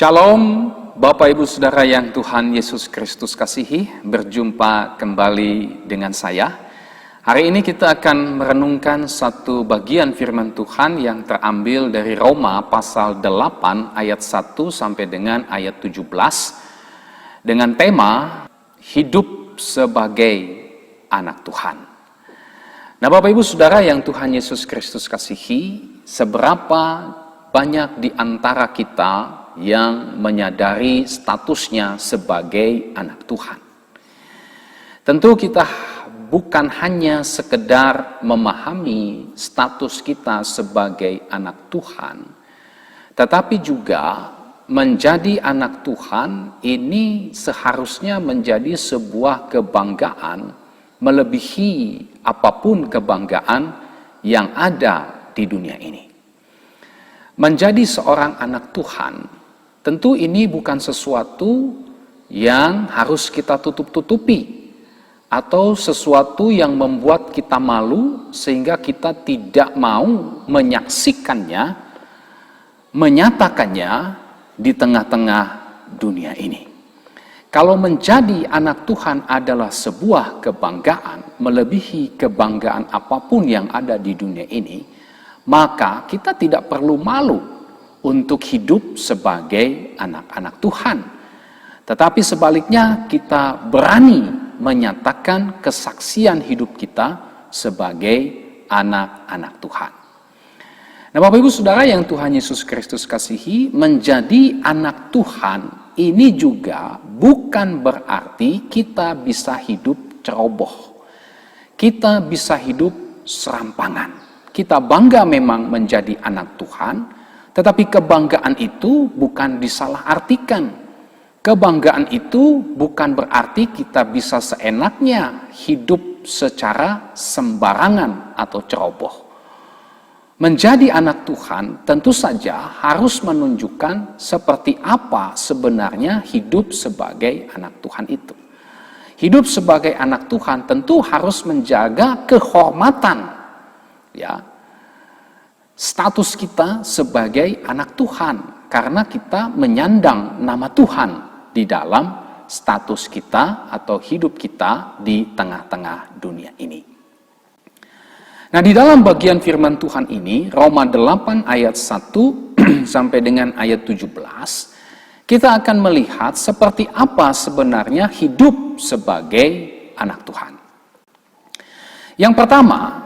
Shalom, Bapak Ibu Saudara yang Tuhan Yesus Kristus kasihi, berjumpa kembali dengan saya. Hari ini kita akan merenungkan satu bagian firman Tuhan yang terambil dari Roma pasal 8 ayat 1 sampai dengan ayat 17 dengan tema hidup sebagai anak Tuhan. Nah, Bapak Ibu Saudara yang Tuhan Yesus Kristus kasihi, seberapa banyak di antara kita yang menyadari statusnya sebagai anak Tuhan. Tentu kita bukan hanya sekedar memahami status kita sebagai anak Tuhan, tetapi juga menjadi anak Tuhan ini seharusnya menjadi sebuah kebanggaan melebihi apapun kebanggaan yang ada di dunia ini. Menjadi seorang anak Tuhan, tentu ini bukan sesuatu yang harus kita tutup-tutupi atau sesuatu yang membuat kita malu sehingga kita tidak mau menyaksikannya, menyatakannya di tengah-tengah dunia ini. Kalau menjadi anak Tuhan adalah sebuah kebanggaan melebihi kebanggaan apapun yang ada di dunia ini, maka kita tidak perlu malu untuk hidup sebagai anak-anak Tuhan. Tetapi sebaliknya kita berani menyatakan kesaksian hidup kita sebagai anak-anak Tuhan. Nah, Bapak Ibu Saudara yang Tuhan Yesus Kristus kasihi, menjadi anak Tuhan ini juga bukan berarti kita bisa hidup ceroboh. Kita bisa hidup serampangan. Kita bangga memang menjadi anak Tuhan, tetapi kebanggaan itu bukan disalahartikan. Kebanggaan itu bukan berarti kita bisa seenaknya hidup secara sembarangan atau ceroboh. Menjadi anak Tuhan tentu saja harus menunjukkan seperti apa sebenarnya hidup sebagai anak Tuhan itu. Hidup sebagai anak Tuhan tentu harus menjaga kehormatan, ya, status kita sebagai anak Tuhan, karena kita menyandang nama Tuhan di dalam status kita atau hidup kita di tengah-tengah dunia ini. Nah, di dalam bagian firman Tuhan ini, Roma 8 ayat 1 sampai dengan ayat 17, kita akan melihat seperti apa sebenarnya hidup sebagai anak Tuhan. Yang pertama,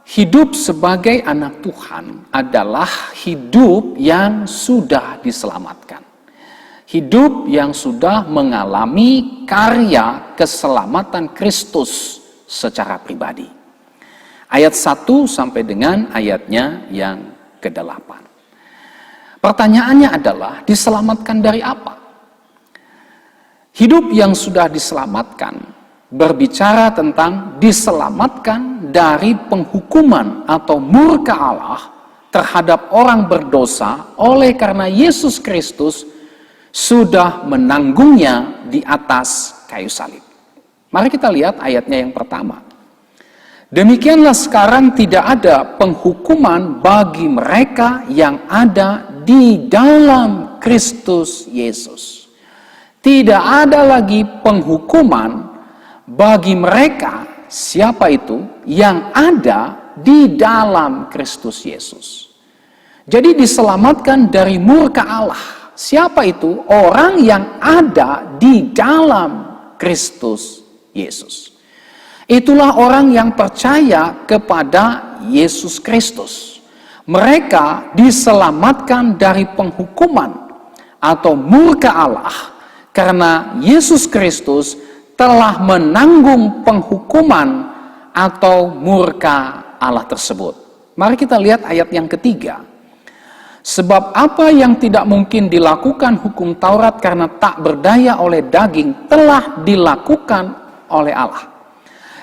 hidup sebagai anak Tuhan adalah hidup yang sudah diselamatkan. Hidup yang sudah mengalami karya keselamatan Kristus secara pribadi. Ayat 1 sampai dengan ayatnya yang ke-8. Pertanyaannya adalah, diselamatkan dari apa? Hidup yang sudah diselamatkan berbicara tentang diselamatkan dari penghukuman atau murka Allah terhadap orang berdosa oleh karena Yesus Kristus sudah menanggungnya di atas kayu salib. Mari kita lihat ayatnya yang pertama. Demikianlah sekarang tidak ada penghukuman bagi mereka yang ada di dalam Kristus Yesus. Tidak ada lagi penghukuman bagi mereka, siapa itu, yang ada di dalam Kristus Yesus. Jadi diselamatkan dari murka Allah. Siapa itu? Orang yang ada di dalam Kristus Yesus. Itulah orang yang percaya kepada Yesus Kristus. Mereka diselamatkan dari penghukuman atau murka Allah karena Yesus Kristus telah menanggung penghukuman atau murka Allah tersebut. Mari kita lihat ayat yang ketiga. Sebab apa yang tidak mungkin dilakukan hukum Taurat karena tak berdaya oleh daging telah dilakukan oleh Allah.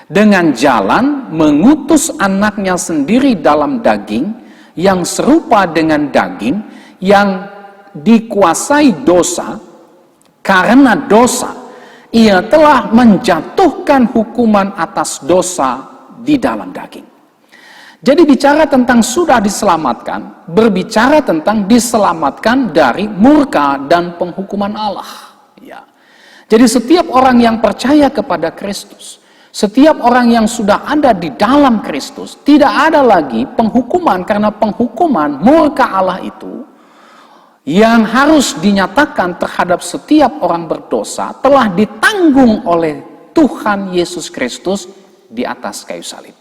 Dengan jalan mengutus anaknya sendiri dalam daging yang serupa dengan daging yang dikuasai dosa. Karena dosa, ia telah menjatuhkan hukuman atas dosa di dalam daging. Jadi bicara tentang sudah diselamatkan, berbicara tentang diselamatkan dari murka dan penghukuman Allah. Ya. Jadi setiap orang yang percaya kepada Kristus, setiap orang yang sudah ada di dalam Kristus, tidak ada lagi penghukuman, karena penghukuman murka Allah itu yang harus dinyatakan terhadap setiap orang berdosa telah ditanggung oleh Tuhan Yesus Kristus di atas kayu salib.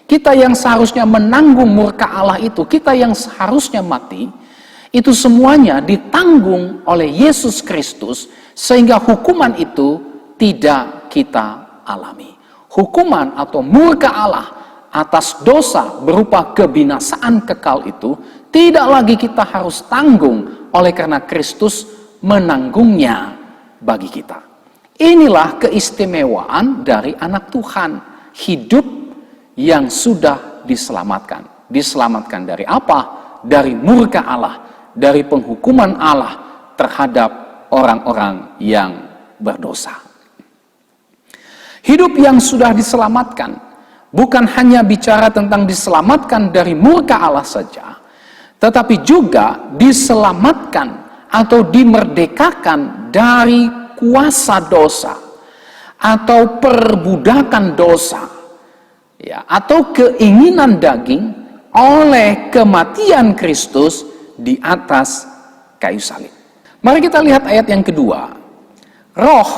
Kita yang seharusnya menanggung murka Allah itu, kita yang seharusnya mati, itu semuanya ditanggung oleh Yesus Kristus, sehingga hukuman itu tidak kita alami. Hukuman atau murka Allah atas dosa berupa kebinasaan kekal itu tidak lagi kita harus tanggung, oleh karena Kristus menanggungnya bagi kita. Inilah keistimewaan dari anak Tuhan, hidup yang sudah diselamatkan. Diselamatkan dari apa? Dari murka Allah, dari penghukuman Allah terhadap orang-orang yang berdosa. Hidup yang sudah diselamatkan bukan hanya bicara tentang diselamatkan dari murka Allah saja, tetapi juga diselamatkan atau dimerdekakan dari kuasa dosa atau perbudakan dosa, ya, atau keinginan daging oleh kematian Kristus di atas kayu salib. Mari kita lihat ayat yang kedua. Roh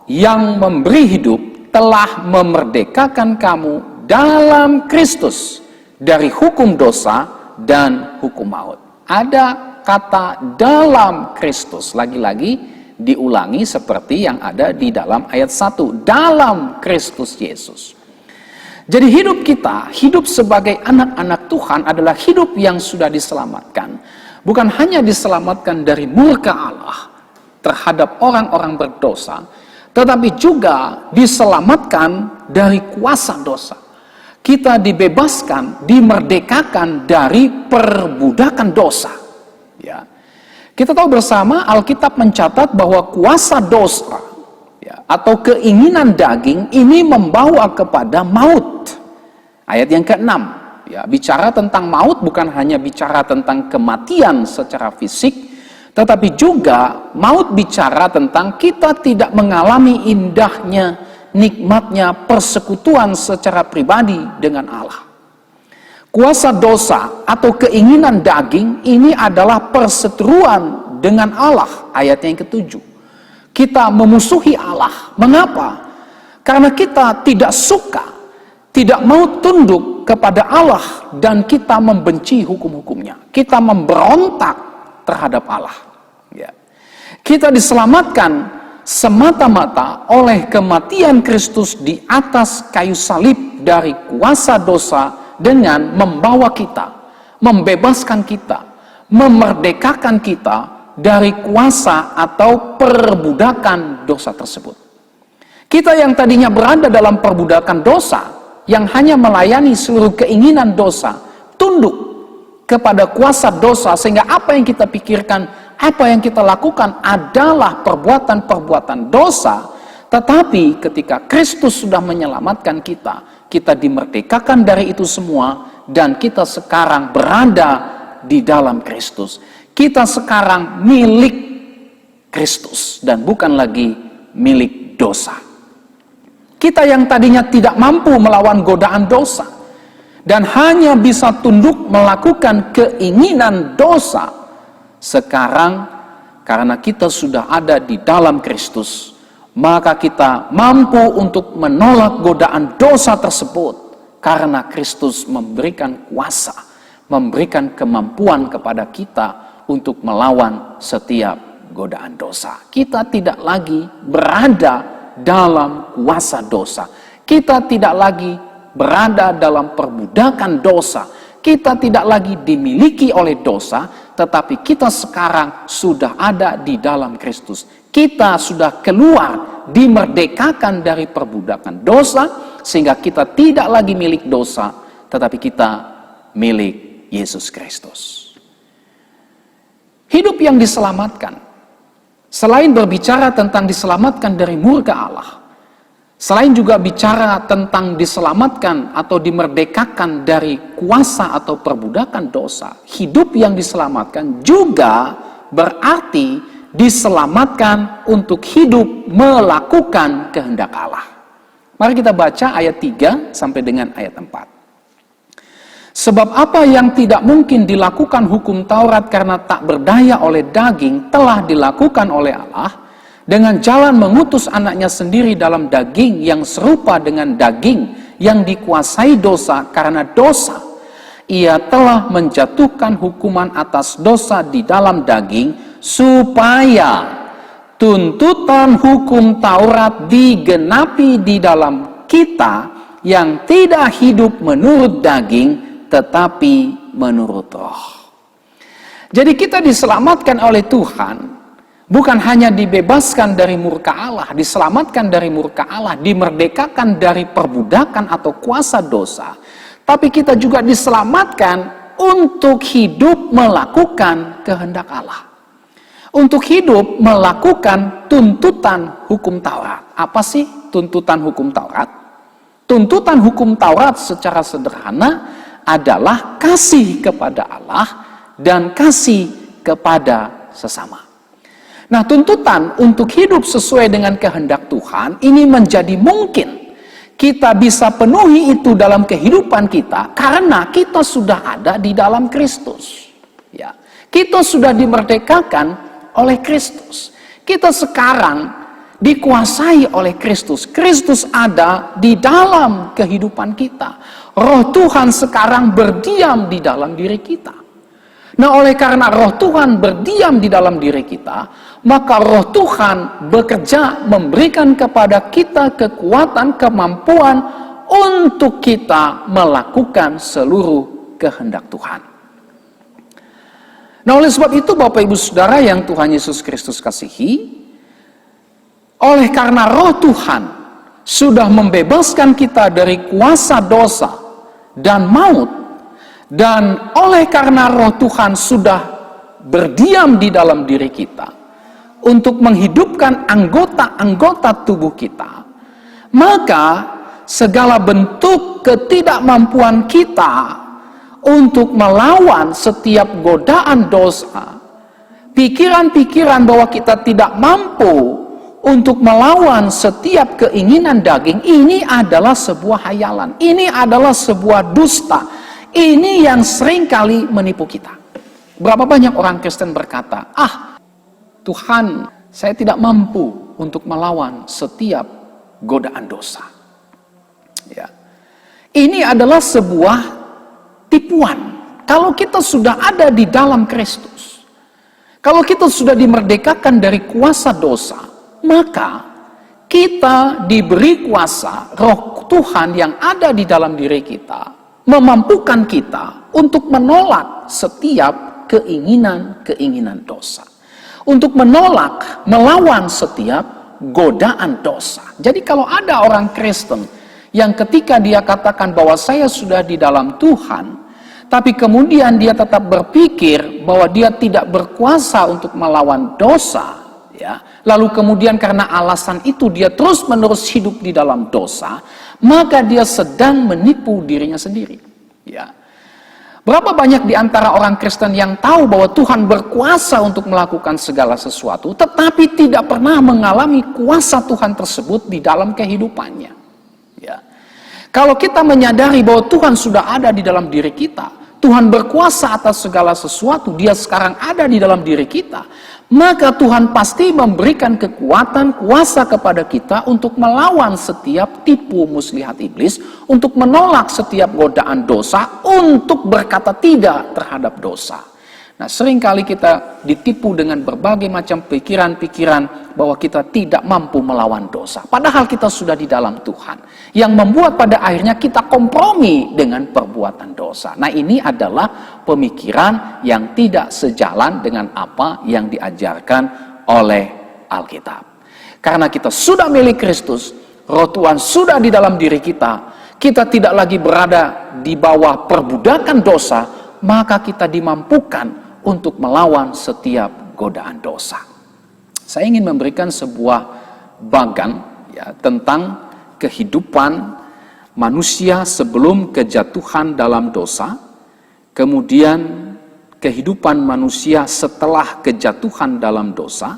yang memberi hidup telah memerdekakan kamu dalam Kristus dari hukum dosa dan hukum maut. Ada kata dalam Kristus, lagi-lagi diulangi seperti yang ada di dalam ayat 1, dalam Kristus Yesus. Jadi hidup kita, hidup sebagai anak-anak Tuhan adalah hidup yang sudah diselamatkan. Bukan hanya diselamatkan dari murka Allah terhadap orang-orang berdosa, tetapi juga diselamatkan dari kuasa dosa. Kita dibebaskan, dimerdekakan dari perbudakan dosa. Ya. Kita tahu bersama Alkitab mencatat bahwa kuasa dosa, ya, atau keinginan daging ini membawa kepada maut. Ayat yang ke-6, ya, bicara tentang maut bukan hanya bicara tentang kematian secara fisik, tetapi juga maut bicara tentang kita tidak mengalami indahnya, nikmatnya persekutuan secara pribadi dengan Allah. Kuasa dosa atau keinginan daging ini adalah perseteruan dengan Allah. Ayat yang ke-7. Kita memusuhi Allah. Mengapa? Karena kita tidak suka, tidak mau tunduk kepada Allah, dan kita membenci hukum-hukumnya. Kita memberontak terhadap Allah. Ya. Kita diselamatkan semata-mata oleh kematian Kristus di atas kayu salib dari kuasa dosa dengan membawa kita, membebaskan kita, memerdekakan kita dari kuasa atau perbudakan dosa tersebut. Kita yang tadinya berada dalam perbudakan dosa, yang hanya melayani seluruh keinginan dosa, tunduk kepada kuasa dosa, sehingga apa yang kita pikirkan, apa yang kita lakukan adalah perbuatan-perbuatan dosa. Tetapi ketika Kristus sudah menyelamatkan kita, kita dimerdekakan dari itu semua, dan kita sekarang berada di dalam Kristus. Kita sekarang milik Kristus dan bukan lagi milik dosa. Kita yang tadinya tidak mampu melawan godaan dosa dan hanya bisa tunduk melakukan keinginan dosa, sekarang karena kita sudah ada di dalam Kristus, maka kita mampu untuk menolak godaan dosa tersebut karena Kristus memberikan kuasa, memberikan kemampuan kepada kita untuk melawan setiap godaan dosa. Kita tidak lagi berada dalam kuasa dosa. Kita tidak lagi berada dalam perbudakan dosa. Kita tidak lagi dimiliki oleh dosa, tetapi kita sekarang sudah ada di dalam Kristus. Kita sudah keluar, dimerdekakan dari perbudakan dosa, sehingga kita tidak lagi milik dosa, tetapi kita milik Yesus Kristus. Hidup yang diselamatkan, selain berbicara tentang diselamatkan dari murka Allah, Selain juga bicara tentang diselamatkan atau dimerdekakan dari kuasa atau perbudakan dosa, hidup yang diselamatkan juga berarti diselamatkan untuk hidup melakukan kehendak Allah. Mari kita baca ayat 3 sampai dengan ayat 4. Sebab apa yang tidak mungkin dilakukan hukum Taurat karena tak berdaya oleh daging telah dilakukan oleh Allah dengan jalan mengutus anaknya sendiri dalam daging yang serupa dengan daging yang dikuasai dosa karena dosa. Ia telah menjatuhkan hukuman atas dosa di dalam daging supaya tuntutan hukum Taurat digenapi di dalam kita yang tidak hidup menurut daging tetapi menurut roh. Jadi kita diselamatkan oleh Tuhan. Bukan hanya dibebaskan dari murka Allah, diselamatkan dari murka Allah, dimerdekakan dari perbudakan atau kuasa dosa, tapi kita juga diselamatkan untuk hidup melakukan kehendak Allah. Untuk hidup melakukan tuntutan hukum Taurat. Apa sih tuntutan hukum Taurat? Tuntutan hukum Taurat secara sederhana adalah kasih kepada Allah dan kasih kepada sesama. Nah, tuntutan untuk hidup sesuai dengan kehendak Tuhan ini menjadi mungkin kita bisa penuhi itu dalam kehidupan kita karena kita sudah ada di dalam Kristus. Ya, kita sudah dimerdekakan oleh Kristus. Kita sekarang dikuasai oleh Kristus. Kristus ada di dalam kehidupan kita. Roh Tuhan sekarang berdiam di dalam diri kita. Nah, oleh karena roh Tuhan berdiam di dalam diri kita, maka roh Tuhan bekerja memberikan kepada kita kekuatan, kemampuan untuk kita melakukan seluruh kehendak Tuhan. Nah, oleh sebab itu Bapak Ibu Saudara yang Tuhan Yesus Kristus kasihi, oleh karena roh Tuhan sudah membebaskan kita dari kuasa dosa dan maut, dan oleh karena roh Tuhan sudah berdiam di dalam diri kita untuk menghidupkan anggota-anggota tubuh kita, maka segala bentuk ketidakmampuan kita untuk melawan setiap godaan dosa, pikiran-pikiran bahwa kita tidak mampu untuk melawan setiap keinginan daging, ini adalah sebuah hayalan, ini adalah sebuah dusta. Ini yang seringkali menipu kita. Berapa banyak orang Kristen berkata, Tuhan, saya tidak mampu untuk melawan setiap godaan dosa. Ya. Ini adalah sebuah tipuan. Kalau kita sudah ada di dalam Kristus, kalau kita sudah dimerdekakan dari kuasa dosa, maka kita diberi kuasa roh Tuhan yang ada di dalam diri kita, memampukan kita untuk menolak setiap keinginan-keinginan dosa. Untuk menolak, melawan setiap godaan dosa. Jadi kalau ada orang Kristen yang ketika dia katakan bahwa saya sudah di dalam Tuhan, tapi kemudian dia tetap berpikir bahwa dia tidak berkuasa untuk melawan dosa, ya, lalu kemudian karena alasan itu dia terus-menerus hidup di dalam dosa, maka dia sedang menipu dirinya sendiri. Ya. Berapa banyak di antara orang Kristen yang tahu bahwa Tuhan berkuasa untuk melakukan segala sesuatu, tetapi tidak pernah mengalami kuasa Tuhan tersebut di dalam kehidupannya. Ya. Kalau kita menyadari bahwa Tuhan sudah ada di dalam diri kita, Tuhan berkuasa atas segala sesuatu, dia sekarang ada di dalam diri kita, maka Tuhan pasti memberikan kekuatan, kuasa kepada kita untuk melawan setiap tipu muslihat iblis, untuk menolak setiap godaan dosa, untuk berkata tidak terhadap dosa. Nah, seringkali kita ditipu dengan berbagai macam pikiran-pikiran bahwa kita tidak mampu melawan dosa. Padahal kita sudah di dalam Tuhan. Yang membuat pada akhirnya kita kompromi dengan perbuatan dosa. Nah, ini adalah pemikiran yang tidak sejalan dengan apa yang diajarkan oleh Alkitab. Karena kita sudah milik Kristus, roh Tuhan sudah di dalam diri kita, kita tidak lagi berada di bawah perbudakan dosa, maka kita dimampukan untuk melawan setiap godaan dosa. Saya ingin memberikan sebuah bagan ya, tentang kehidupan manusia sebelum kejatuhan dalam dosa, kemudian kehidupan manusia setelah kejatuhan dalam dosa,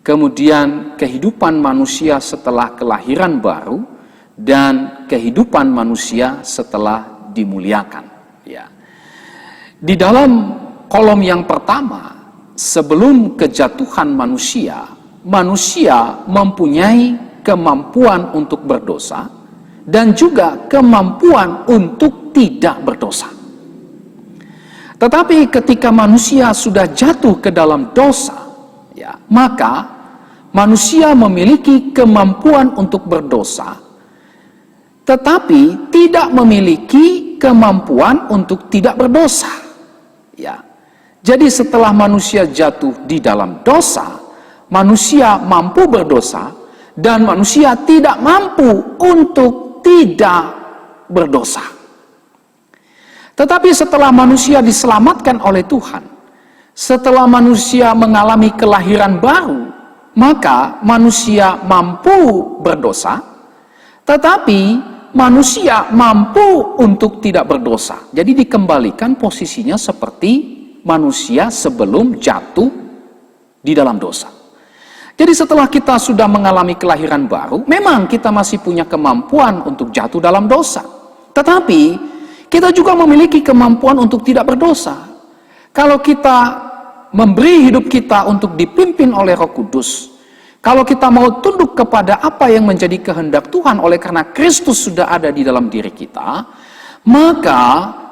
kemudian kehidupan manusia setelah kelahiran baru, dan kehidupan manusia setelah dimuliakan. Ya. Di dalam kolom yang pertama, sebelum kejatuhan manusia, manusia mempunyai kemampuan untuk berdosa dan juga kemampuan untuk tidak berdosa. Tetapi ketika manusia sudah jatuh ke dalam dosa, ya, maka manusia memiliki kemampuan untuk berdosa, tetapi tidak memiliki kemampuan untuk tidak berdosa. Ya. Jadi setelah manusia jatuh di dalam dosa, manusia mampu berdosa dan manusia tidak mampu untuk tidak berdosa. Tetapi setelah manusia diselamatkan oleh Tuhan, setelah manusia mengalami kelahiran baru, maka manusia mampu berdosa, tetapi manusia mampu untuk tidak berdosa. Jadi dikembalikan posisinya seperti manusia sebelum jatuh di dalam dosa. Jadi setelah kita sudah mengalami kelahiran baru, memang kita masih punya kemampuan untuk jatuh dalam dosa. Tetapi kita juga memiliki kemampuan untuk tidak berdosa. Kalau kita memberi hidup kita untuk dipimpin oleh Roh Kudus, kalau kita mau tunduk kepada apa yang menjadi kehendak Tuhan oleh karena Kristus sudah ada di dalam diri kita, maka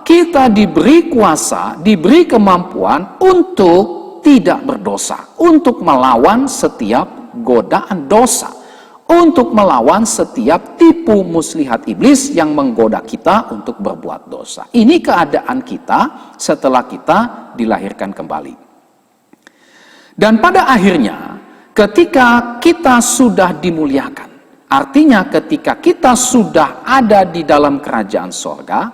kita diberi kuasa, diberi kemampuan untuk tidak berdosa, untuk melawan setiap godaan dosa, untuk melawan setiap tipu muslihat iblis yang menggoda kita untuk berbuat dosa. Ini keadaan kita setelah kita dilahirkan kembali. Dan pada akhirnya, ketika kita sudah dimuliakan, artinya ketika kita sudah ada di dalam kerajaan sorga,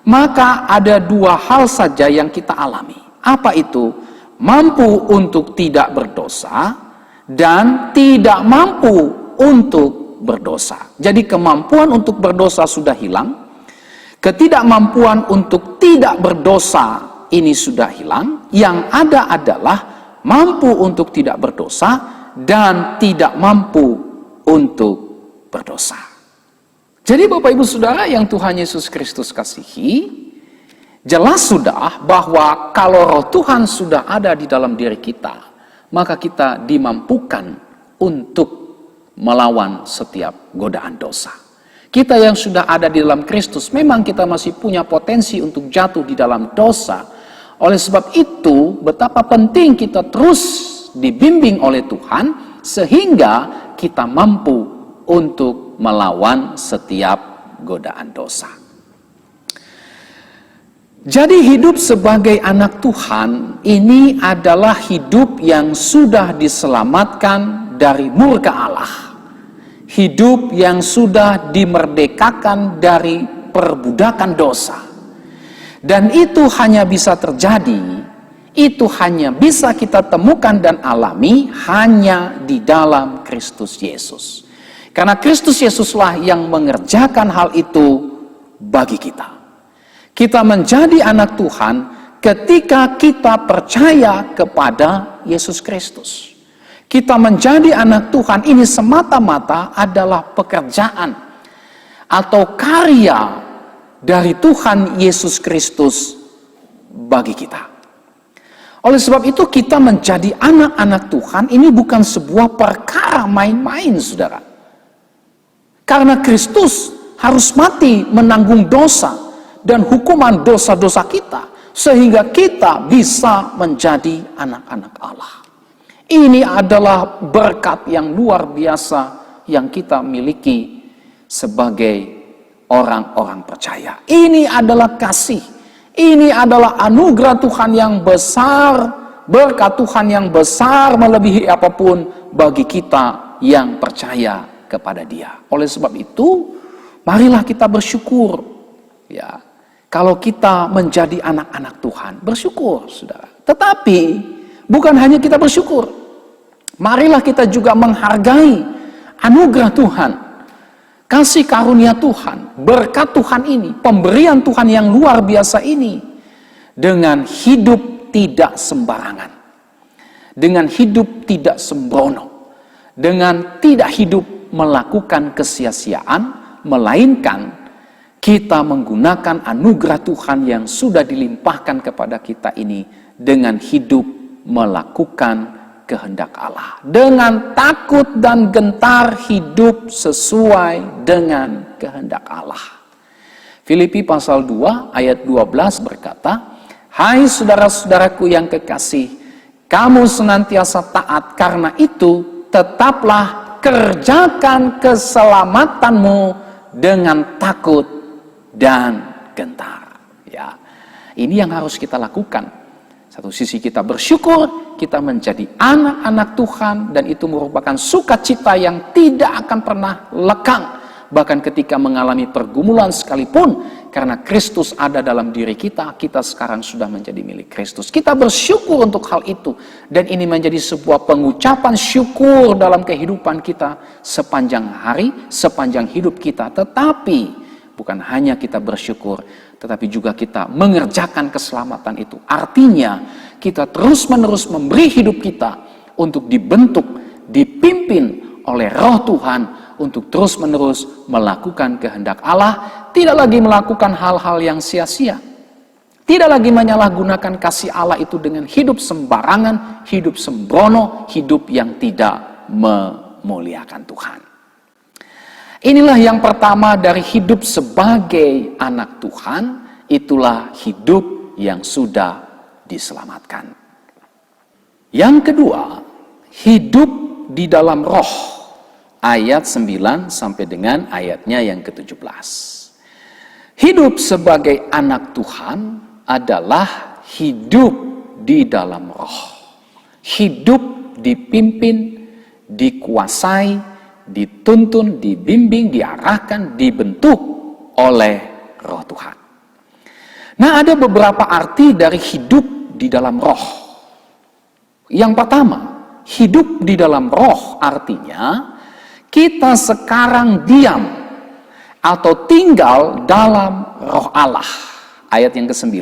maka ada dua hal saja yang kita alami. Apa itu? Mampu untuk tidak berdosa dan tidak mampu untuk berdosa. Jadi kemampuan untuk berdosa sudah hilang, ketidakmampuan untuk tidak berdosa ini sudah hilang. Yang ada adalah mampu untuk tidak berdosa dan tidak mampu untuk berdosa. Jadi Bapak Ibu Saudara yang Tuhan Yesus Kristus kasihi, jelas sudah bahwa kalau Roh Tuhan sudah ada di dalam diri kita, maka kita dimampukan untuk melawan setiap godaan dosa. Kita yang sudah ada di dalam Kristus, memang kita masih punya potensi untuk jatuh di dalam dosa. Oleh sebab itu, betapa penting kita terus dibimbing oleh Tuhan, sehingga kita mampu untuk melawan setiap godaan dosa. Jadi hidup sebagai anak Tuhan, ini adalah hidup yang sudah diselamatkan dari murka Allah. Hidup yang sudah dimerdekakan dari perbudakan dosa. Dan itu hanya bisa terjadi, itu hanya bisa kita temukan dan alami hanya di dalam Kristus Yesus. Karena Kristus Yesuslah yang mengerjakan hal itu bagi kita. Kita menjadi anak Tuhan ketika kita percaya kepada Yesus Kristus. Kita menjadi anak Tuhan ini semata-mata adalah pekerjaan atau karya dari Tuhan Yesus Kristus bagi kita. Oleh sebab itu kita menjadi anak-anak Tuhan ini bukan sebuah perkara main-main, saudara. Karena Kristus harus mati menanggung dosa dan hukuman dosa-dosa kita, sehingga kita bisa menjadi anak-anak Allah. Ini adalah berkat yang luar biasa yang kita miliki sebagai orang-orang percaya. Ini adalah kasih. Ini adalah anugerah Tuhan yang besar, berkat Tuhan yang besar melebihi apapun bagi kita yang percaya kepada Dia. Oleh sebab itu, marilah kita bersyukur. Ya, kalau kita menjadi anak-anak Tuhan, bersyukur, saudara. Tetapi bukan hanya kita bersyukur. Marilah kita juga menghargai anugerah Tuhan. kasih karunia Tuhan, berkat Tuhan ini, pemberian Tuhan yang luar biasa ini, dengan hidup tidak sembarangan, dengan hidup tidak sembrono, dengan tidak hidup melakukan kesia-siaan, melainkan kita menggunakan anugerah Tuhan yang sudah dilimpahkan kepada kita ini dengan hidup melakukan kehendak Allah. Dengan takut dan gentar hidup sesuai dengan kehendak Allah. Filipi pasal 2 ayat 12 berkata, "Hai saudara-saudaraku yang kekasih, kamu senantiasa taat, karena itu tetaplah kerjakan keselamatanmu dengan takut dan gentar." Ya, ini yang harus kita lakukan. Satu sisi kita bersyukur, kita menjadi anak-anak Tuhan, dan itu merupakan sukacita yang tidak akan pernah lekang. Bahkan ketika mengalami pergumulan sekalipun, karena Kristus ada dalam diri kita, kita sekarang sudah menjadi milik Kristus. Kita bersyukur untuk hal itu, dan ini menjadi sebuah pengucapan syukur dalam kehidupan kita sepanjang hari, sepanjang hidup kita. Tetapi bukan hanya kita bersyukur, tetapi juga kita mengerjakan keselamatan itu. Artinya, kita terus-menerus memberi hidup kita untuk dibentuk, dipimpin oleh Roh Tuhan, untuk terus-menerus melakukan kehendak Allah, tidak lagi melakukan hal-hal yang sia-sia. Tidak lagi menyalahgunakan kasih Allah itu dengan hidup sembarangan, hidup sembrono, hidup yang tidak memuliakan Tuhan. Inilah yang pertama dari hidup sebagai anak Tuhan, itulah hidup yang sudah diselamatkan. Yang kedua, hidup di dalam roh, ayat 9 sampai dengan ayatnya yang ke-17. Hidup sebagai anak Tuhan adalah hidup di dalam roh. Hidup dipimpin, dikuasai, dituntun, dibimbing, diarahkan, dibentuk oleh Roh Tuhan. Nah, ada beberapa arti dari hidup di dalam roh. Yang pertama, hidup di dalam roh artinya kita sekarang diam atau tinggal dalam roh Allah. Ayat yang ke-9.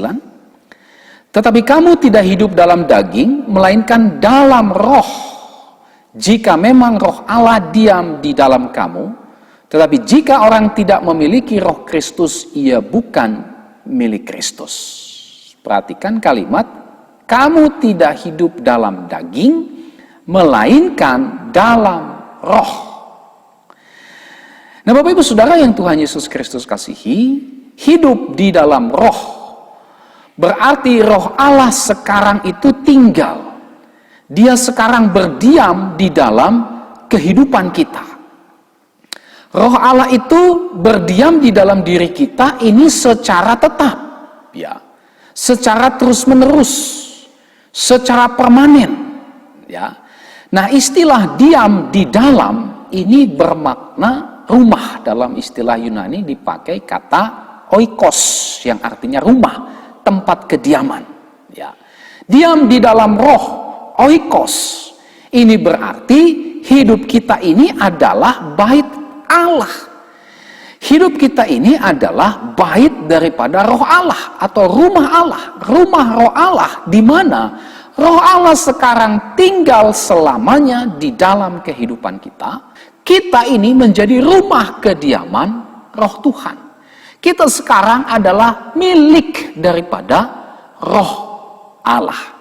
Tetapi kamu tidak hidup dalam daging, melainkan dalam roh. Jika memang roh Allah diam di dalam kamu, tetapi jika orang tidak memiliki roh Kristus, ia bukan milik Kristus. Perhatikan kalimat, kamu tidak hidup dalam daging, melainkan dalam roh. Nah, Bapak Ibu Saudara yang Tuhan Yesus Kristus kasihi, hidup di dalam roh berarti roh Allah sekarang itu tinggal. Dia sekarang berdiam di dalam kehidupan kita. Roh Allah itu berdiam di dalam diri kita ini secara tetap, ya, secara terus-menerus, secara permanen, ya. Nah, istilah diam di dalam ini bermakna rumah. Dalam istilah Yunani dipakai kata oikos yang artinya rumah, tempat kediaman, ya. Diam di dalam roh, oikos, ini berarti hidup kita ini adalah bait Allah. Hidup kita ini adalah bait daripada roh Allah atau rumah Allah, rumah roh Allah, di mana roh Allah sekarang tinggal selamanya di dalam kehidupan kita. Kita ini menjadi rumah kediaman roh Tuhan. Kita sekarang adalah milik daripada roh Allah.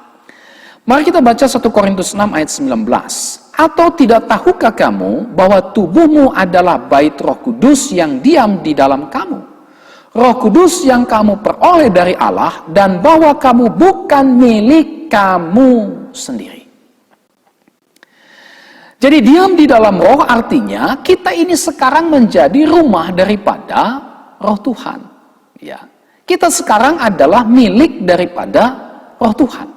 Mari kita baca 1 Korintus 6 ayat 19. Atau tidak tahukah kamu bahwa tubuhmu adalah bait Roh Kudus yang diam di dalam kamu? Roh Kudus yang kamu peroleh dari Allah, dan bahwa kamu bukan milik kamu sendiri. Jadi diam di dalam roh artinya kita ini sekarang menjadi rumah daripada Roh Tuhan. Ya, kita sekarang adalah milik daripada Roh Tuhan.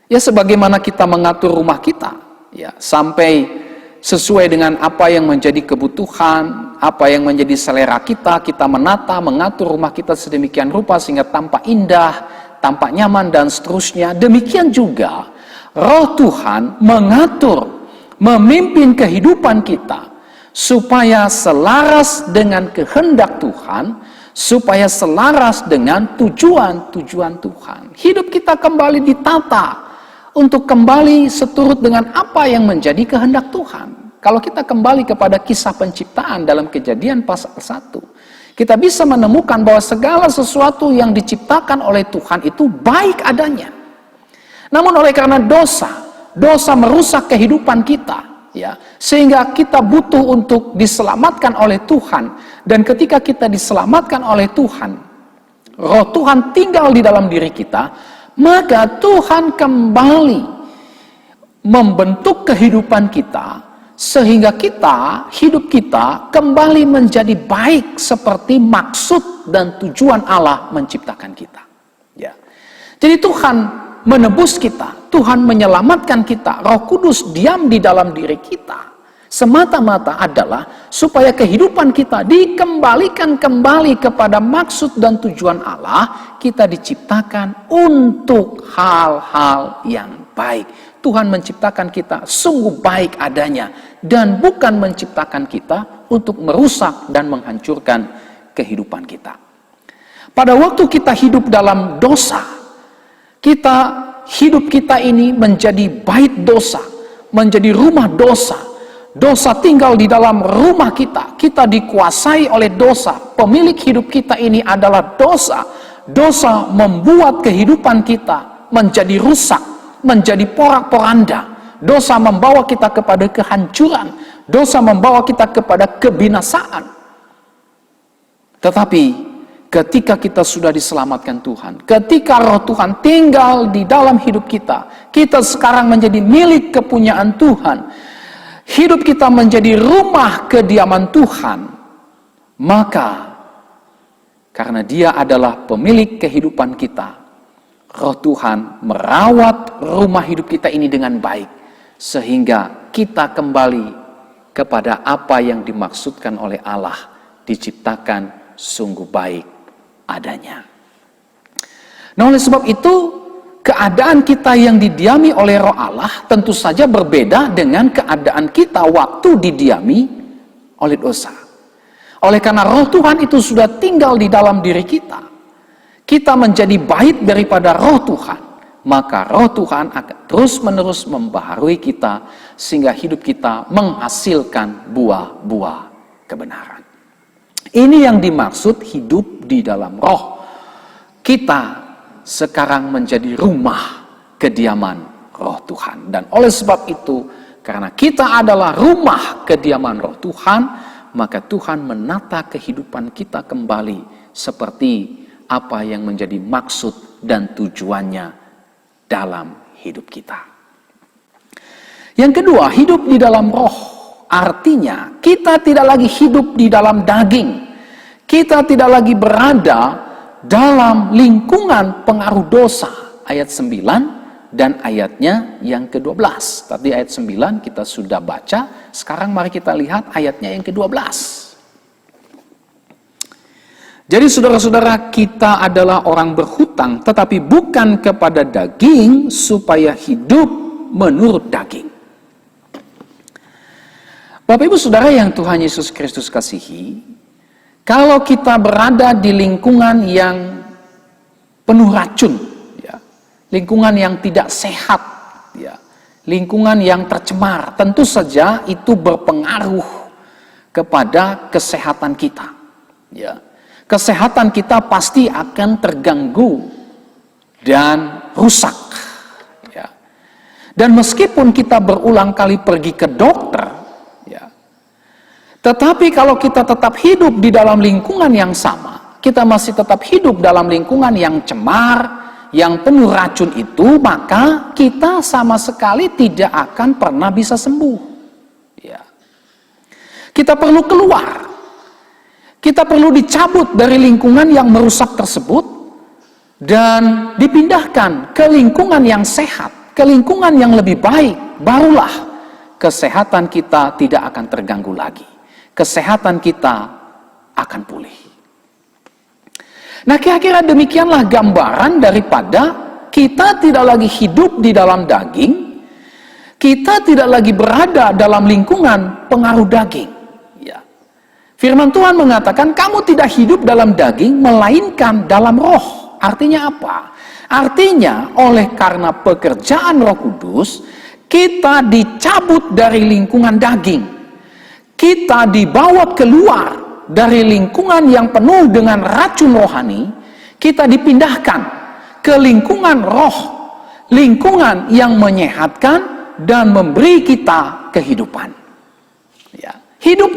Ya, sebagaimana kita mengatur rumah kita, ya, sampai sesuai dengan apa yang menjadi kebutuhan, apa yang menjadi selera kita, kita menata, mengatur rumah kita sedemikian rupa sehingga tampak indah, tampak nyaman, dan seterusnya. Demikian juga Roh Tuhan mengatur, memimpin kehidupan kita supaya selaras dengan kehendak Tuhan, supaya selaras dengan tujuan-tujuan Tuhan. Hidup kita kembali ditata untuk kembali seturut dengan apa yang menjadi kehendak Tuhan. Kalau kita kembali kepada kisah penciptaan dalam Kejadian pasal 1, kita bisa menemukan bahwa segala sesuatu yang diciptakan oleh Tuhan itu baik adanya. Namun oleh karena dosa merusak kehidupan kita, ya, sehingga kita butuh untuk diselamatkan oleh Tuhan. Dan ketika kita diselamatkan oleh Tuhan, Roh Tuhan tinggal di dalam diri kita, maka Tuhan kembali membentuk kehidupan kita, sehingga hidup kita kembali menjadi baik seperti maksud dan tujuan Allah menciptakan kita. Ya. Jadi Tuhan menebus kita, Tuhan menyelamatkan kita, Roh Kudus diam di dalam diri kita. Semata-mata adalah supaya kehidupan kita dikembalikan kembali kepada maksud dan tujuan Allah. Kita diciptakan untuk hal-hal yang baik. Tuhan menciptakan kita sungguh baik adanya, dan bukan menciptakan kita untuk merusak dan menghancurkan kehidupan kita. Pada waktu kita hidup dalam dosa, hidup kita ini menjadi bait dosa, menjadi rumah dosa. Dosa tinggal di dalam rumah kita. Kita dikuasai oleh dosa. Pemilik hidup kita ini adalah dosa. Dosa membuat kehidupan kita menjadi rusak, menjadi porak-poranda. Dosa membawa kita kepada kehancuran. Dosa membawa kita kepada kebinasaan. Tetapi ketika kita sudah diselamatkan Tuhan, ketika Roh Tuhan tinggal di dalam hidup kita, kita sekarang menjadi milik kepunyaan Tuhan. Hidup kita menjadi rumah kediaman Tuhan. Maka karena Dia adalah pemilik kehidupan kita, Roh Tuhan merawat rumah hidup kita ini dengan baik, sehingga kita kembali kepada apa yang dimaksudkan oleh Allah, diciptakan sungguh baik adanya. Nah, oleh sebab itu, keadaan kita yang didiami oleh Roh Allah tentu saja berbeda dengan keadaan kita waktu didiami oleh dosa. Oleh karena Roh Tuhan itu sudah tinggal di dalam diri kita, kita menjadi bait daripada Roh Tuhan, maka Roh Tuhan akan terus-menerus membaharui kita sehingga hidup kita menghasilkan buah-buah kebenaran. Ini yang dimaksud hidup di dalam Roh. Kita sekarang menjadi rumah kediaman Roh Tuhan. Dan oleh sebab itu, karena kita adalah rumah kediaman Roh Tuhan, maka Tuhan menata kehidupan kita kembali seperti apa yang menjadi maksud dan tujuannya dalam hidup kita. Yang kedua, hidup di dalam Roh. Artinya, kita tidak lagi hidup di dalam daging. Kita tidak lagi berada dalam lingkungan pengaruh dosa, ayat 9 dan ayatnya yang ke-12. Tadi ayat 9 kita sudah baca, sekarang mari kita lihat ayatnya yang ke-12. Jadi saudara-saudara, kita adalah orang berhutang, tetapi bukan kepada daging, supaya hidup menurut daging. Bapak Ibu Saudara yang Tuhan Yesus Kristus kasihi, kalau kita berada di lingkungan yang penuh racun, ya, lingkungan yang tidak sehat, ya, lingkungan yang tercemar, tentu saja itu berpengaruh kepada kesehatan kita. Ya. Kesehatan kita pasti akan terganggu dan rusak. Ya. Dan meskipun kita berulang kali pergi ke dokter, tetapi kalau kita tetap hidup di dalam lingkungan yang sama, kita masih tetap hidup dalam lingkungan yang cemar, yang penuh racun itu, maka kita sama sekali tidak akan pernah bisa sembuh. Ya. Kita perlu keluar. Kita perlu dicabut dari lingkungan yang merusak tersebut dan dipindahkan ke lingkungan yang sehat, ke lingkungan yang lebih baik. Barulah kesehatan kita tidak akan terganggu lagi. Kesehatan kita akan pulih. Nah, kira-kira demikianlah gambaran daripada kita tidak lagi hidup di dalam daging, kita tidak lagi berada dalam lingkungan pengaruh daging. Firman Tuhan mengatakan kamu tidak hidup dalam daging melainkan dalam roh. Artinya apa? Artinya oleh karena pekerjaan Roh Kudus kita dicabut dari lingkungan daging. Kita dibawa keluar dari lingkungan yang penuh dengan racun rohani. Kita dipindahkan ke lingkungan roh, lingkungan yang menyehatkan dan memberi kita kehidupan. Ya, hidup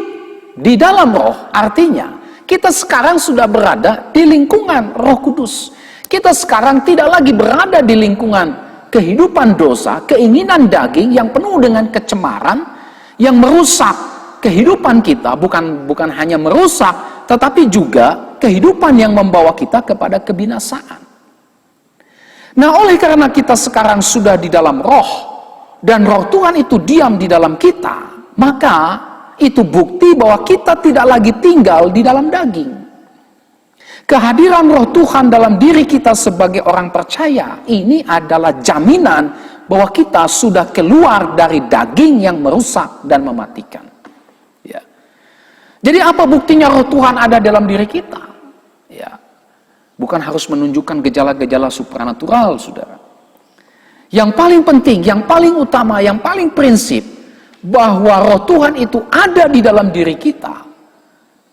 di dalam roh artinya kita sekarang sudah berada di lingkungan Roh Kudus. Kita sekarang tidak lagi berada di lingkungan kehidupan dosa, keinginan daging yang penuh dengan kecemaran, yang merusak kehidupan kita, bukan hanya merusak, tetapi juga kehidupan yang membawa kita kepada kebinasaan. Nah, oleh karena kita sekarang sudah di dalam roh, dan roh Tuhan itu diam di dalam kita, maka itu bukti bahwa kita tidak lagi tinggal di dalam daging. Kehadiran roh Tuhan dalam diri kita sebagai orang percaya, ini adalah jaminan bahwa kita sudah keluar dari daging yang merusak dan mematikan. Ya. Jadi apa buktinya roh Tuhan ada dalam diri kita? Ya. Bukan harus menunjukkan gejala-gejala supranatural, saudara. Yang paling penting, yang paling utama, yang paling prinsip, bahwa roh Tuhan itu ada di dalam diri kita.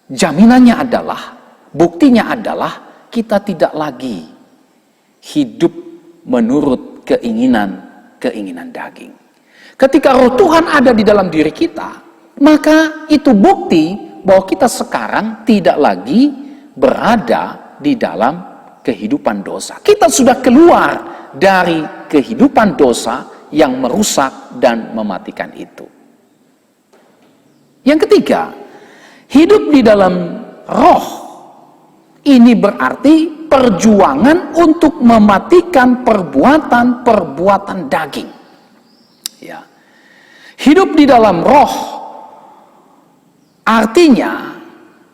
Jaminannya adalah, buktinya adalah kita tidak lagi hidup menurut keinginan daging. Ketika roh Tuhan ada di dalam diri kita, maka itu bukti bahwa kita sekarang tidak lagi berada di dalam kehidupan dosa. Kita sudah keluar dari kehidupan dosa yang merusak dan mematikan itu. Yang ketiga, hidup di dalam roh. Ini berarti perjuangan untuk mematikan perbuatan-perbuatan daging. Ya. Hidup di dalam roh artinya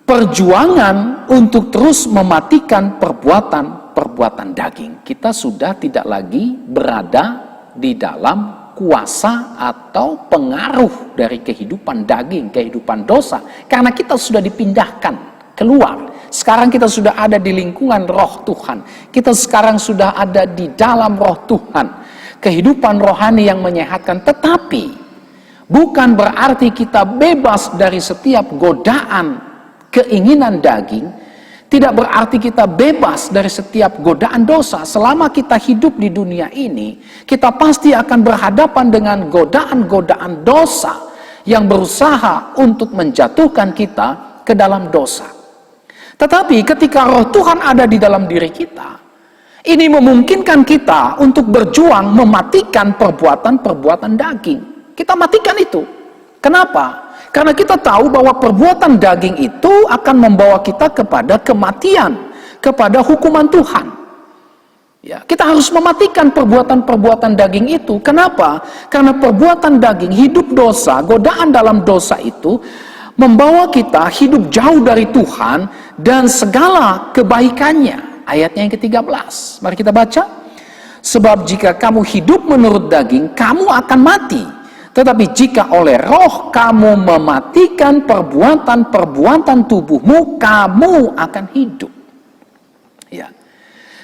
perjuangan untuk terus mematikan perbuatan-perbuatan daging. Kita sudah tidak lagi berada di dalam kuasa atau pengaruh dari kehidupan daging, kehidupan dosa. Karena kita sudah dipindahkan keluar. Sekarang kita sudah ada di lingkungan roh Tuhan. Kita sekarang sudah ada di dalam roh Tuhan. Kehidupan rohani yang menyehatkan. Tetapi bukan berarti kita bebas dari setiap godaan keinginan daging. Tidak berarti kita bebas dari setiap godaan dosa. Selama kita hidup di dunia ini, kita pasti akan berhadapan dengan godaan-godaan dosa yang berusaha untuk menjatuhkan kita ke dalam dosa. Tetapi ketika roh Tuhan ada di dalam diri kita, ini memungkinkan kita untuk berjuang mematikan perbuatan-perbuatan daging. Kita matikan itu. Kenapa? Karena kita tahu bahwa perbuatan daging itu akan membawa kita kepada kematian, kepada hukuman Tuhan. Ya, kita harus mematikan perbuatan-perbuatan daging itu. Kenapa? Karena perbuatan daging, hidup dosa, godaan dalam dosa itu membawa kita hidup jauh dari Tuhan dan segala kebaikannya. Ayatnya yang ke-13. Mari kita baca. Sebab jika kamu hidup menurut daging, kamu akan mati. Tetapi jika oleh roh kamu mematikan perbuatan-perbuatan tubuhmu, kamu akan hidup. Ya.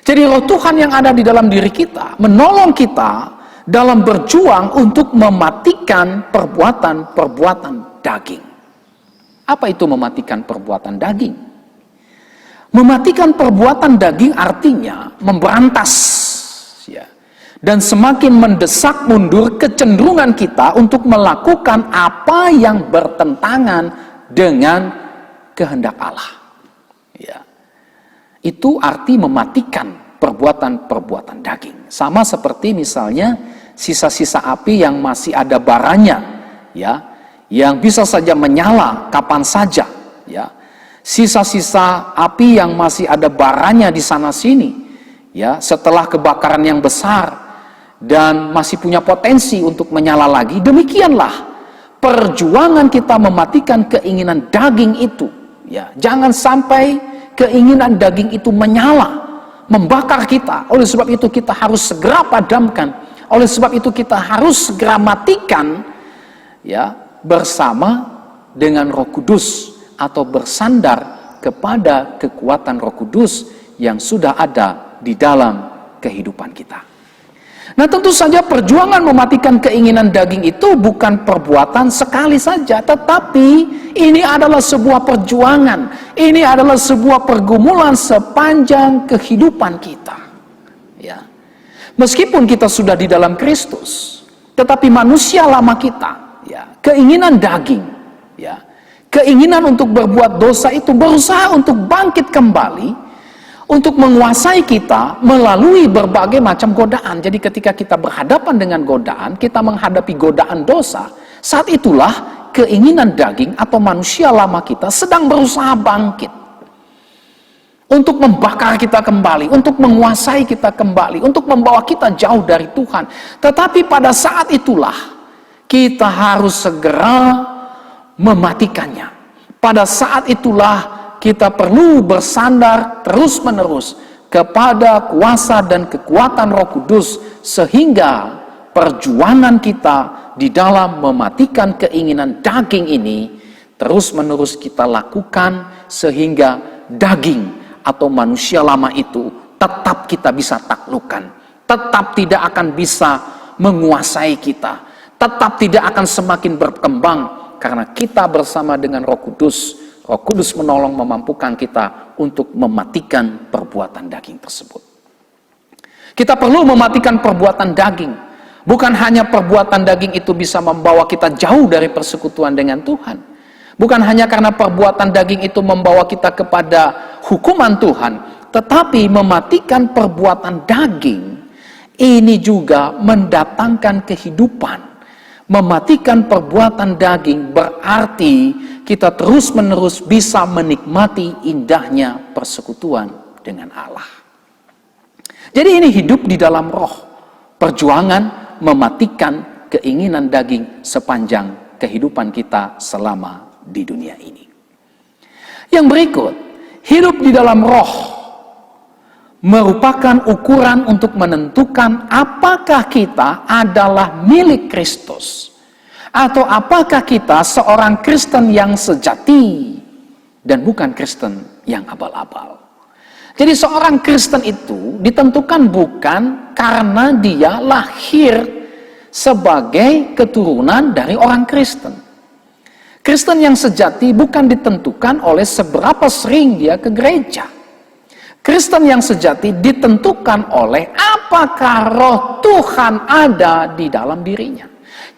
Jadi roh Tuhan yang ada di dalam diri kita menolong kita dalam berjuang untuk mematikan perbuatan-perbuatan daging. Apa itu mematikan perbuatan daging? Mematikan perbuatan daging artinya memberantas, ya, dan semakin mendesak mundur kecenderungan kita untuk melakukan apa yang bertentangan dengan kehendak Allah. Ya. Itu arti mematikan perbuatan-perbuatan daging. Sama seperti misalnya sisa-sisa api yang masih ada baranya, ya, yang bisa saja menyala kapan saja, ya. Sisa-sisa api yang masih ada baranya di sana sini, ya, setelah kebakaran yang besar dan masih punya potensi untuk menyala lagi. Demikianlah perjuangan kita mematikan keinginan daging itu, ya. Jangan sampai keinginan daging itu menyala, membakar kita. Oleh sebab itu kita harus segera padamkan. Oleh sebab itu kita harus segera matikan, ya, bersama dengan Roh Kudus. atau bersandar kepada kekuatan Roh Kudus yang sudah ada di dalam kehidupan kita. Nah, tentu saja perjuangan mematikan keinginan daging itu bukan perbuatan sekali saja, tetapi ini adalah sebuah perjuangan. Ini adalah sebuah pergumulan sepanjang kehidupan kita. Ya. Meskipun kita sudah di dalam Kristus, tetapi manusia lama kita, ya, keinginan daging, ya, keinginan untuk berbuat dosa itu berusaha untuk bangkit kembali, untuk menguasai kita melalui berbagai macam godaan. Jadi ketika kita berhadapan dengan godaan, kita menghadapi godaan dosa, saat itulah keinginan daging atau manusia lama kita sedang berusaha bangkit. Untuk membakar kita kembali, untuk menguasai kita kembali, untuk membawa kita jauh dari Tuhan. Tetapi pada saat itulah, kita harus segera mematikannya. Pada saat itulah, kita perlu bersandar terus-menerus kepada kuasa dan kekuatan Roh Kudus, sehingga perjuangan kita di dalam mematikan keinginan daging ini terus-menerus kita lakukan, sehingga daging atau manusia lama itu tetap kita bisa taklukkan, tetap tidak akan bisa menguasai kita, tetap tidak akan semakin berkembang, karena kita bersama dengan Roh Kudus. Roh Kudus menolong memampukan kita untuk mematikan perbuatan daging tersebut. Kita perlu mematikan perbuatan daging. Bukan hanya perbuatan daging itu bisa membawa kita jauh dari persekutuan dengan Tuhan. Bukan hanya karena perbuatan daging itu membawa kita kepada hukuman Tuhan. Tetapi mematikan perbuatan daging ini juga mendatangkan kehidupan. Mematikan perbuatan daging berarti kita terus-menerus bisa menikmati indahnya persekutuan dengan Allah. Jadi ini hidup di dalam roh, perjuangan mematikan keinginan daging sepanjang kehidupan kita selama di dunia ini. Yang berikut, hidup di dalam roh merupakan ukuran untuk menentukan apakah kita adalah milik Kristus, atau apakah kita seorang Kristen yang sejati dan bukan Kristen yang abal-abal. Jadi seorang Kristen itu ditentukan bukan karena dia lahir sebagai keturunan dari orang Kristen. Kristen yang sejati bukan ditentukan oleh seberapa sering dia ke gereja. Kristen yang sejati ditentukan oleh apakah roh Tuhan ada di dalam dirinya.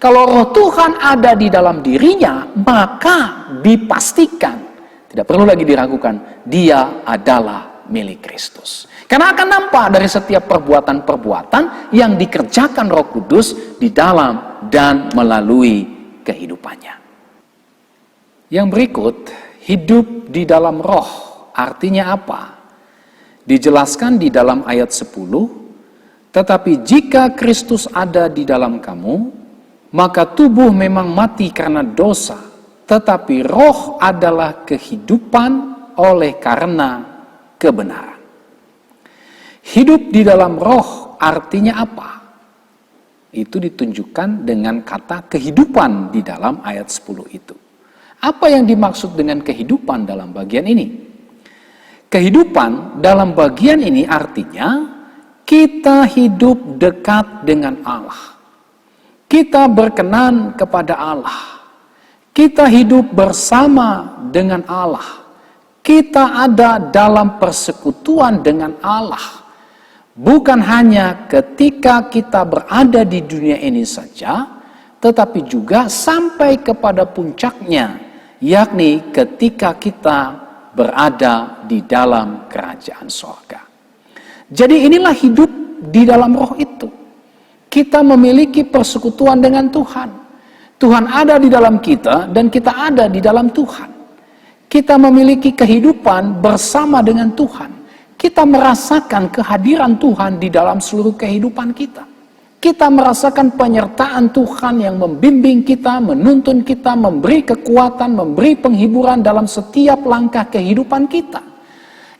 Kalau roh Tuhan ada di dalam dirinya, maka dipastikan, tidak perlu lagi diragukan, dia adalah milik Kristus. Karena akan nampak dari setiap perbuatan-perbuatan yang dikerjakan Roh Kudus di dalam dan melalui kehidupannya. Yang berikut, hidup di dalam roh artinya apa? Dijelaskan di dalam ayat 10, tetapi jika Kristus ada di dalam kamu, maka tubuh memang mati karena dosa, tetapi roh adalah kehidupan oleh karena kebenaran. Hidup di dalam roh artinya apa? Itu ditunjukkan dengan kata kehidupan di dalam ayat 10 itu. Apa yang dimaksud dengan kehidupan dalam bagian ini? Kehidupan dalam bagian ini artinya kita hidup dekat dengan Allah. Kita berkenan kepada Allah. Kita hidup bersama dengan Allah. Kita ada dalam persekutuan dengan Allah. Bukan hanya ketika kita berada di dunia ini saja, tetapi juga sampai kepada puncaknya, yakni ketika kita berada di dalam kerajaan sorga. Jadi inilah hidup di dalam roh itu. Kita memiliki persekutuan dengan Tuhan. Tuhan ada di dalam kita dan kita ada di dalam Tuhan. Kita memiliki kehidupan bersama dengan Tuhan. Kita merasakan kehadiran Tuhan di dalam seluruh kehidupan kita. Kita merasakan penyertaan Tuhan yang membimbing kita, menuntun kita, memberi kekuatan, memberi penghiburan dalam setiap langkah kehidupan kita.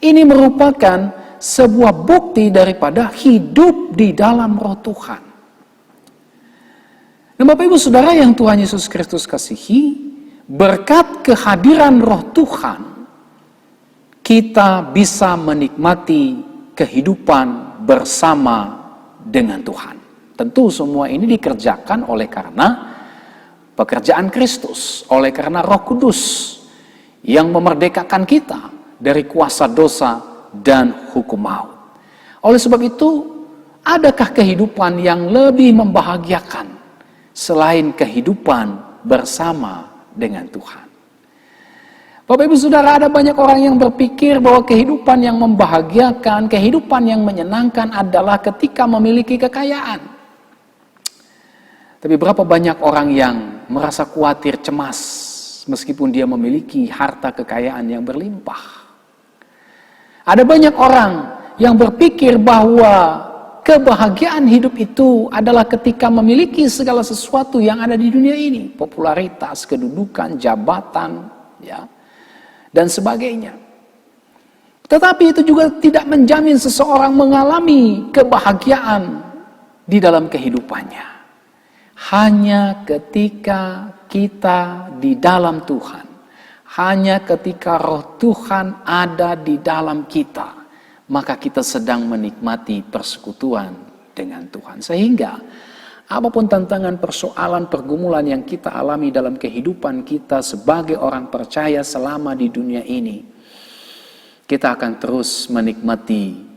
Ini merupakan sebuah bukti daripada hidup di dalam roh Tuhan. Nah, Bapak Ibu Saudara yang Tuhan Yesus Kristus kasihi, berkat kehadiran Roh Tuhan, kita bisa menikmati kehidupan bersama dengan Tuhan. Tentu semua ini dikerjakan oleh karena pekerjaan Kristus, oleh karena Roh Kudus yang memerdekakan kita dari kuasa dosa dan hukum maut. Oleh sebab itu, adakah kehidupan yang lebih membahagiakan selain kehidupan bersama dengan Tuhan? Bapak Ibu Saudara, ada banyak orang yang berpikir bahwa kehidupan yang membahagiakan, kehidupan yang menyenangkan adalah ketika memiliki kekayaan. Tapi berapa banyak orang yang merasa khawatir, cemas, meskipun dia memiliki harta kekayaan yang berlimpah. Ada banyak orang yang berpikir bahwa kebahagiaan hidup itu adalah ketika memiliki segala sesuatu yang ada di dunia ini. Popularitas, kedudukan, jabatan, ya, dan sebagainya. Tetapi itu juga tidak menjamin seseorang mengalami kebahagiaan di dalam kehidupannya. Hanya ketika kita di dalam Tuhan, hanya ketika Roh Tuhan ada di dalam kita, maka kita sedang menikmati persekutuan dengan Tuhan. Sehingga apapun tantangan, persoalan, pergumulan yang kita alami dalam kehidupan kita sebagai orang percaya selama di dunia ini, kita akan terus menikmati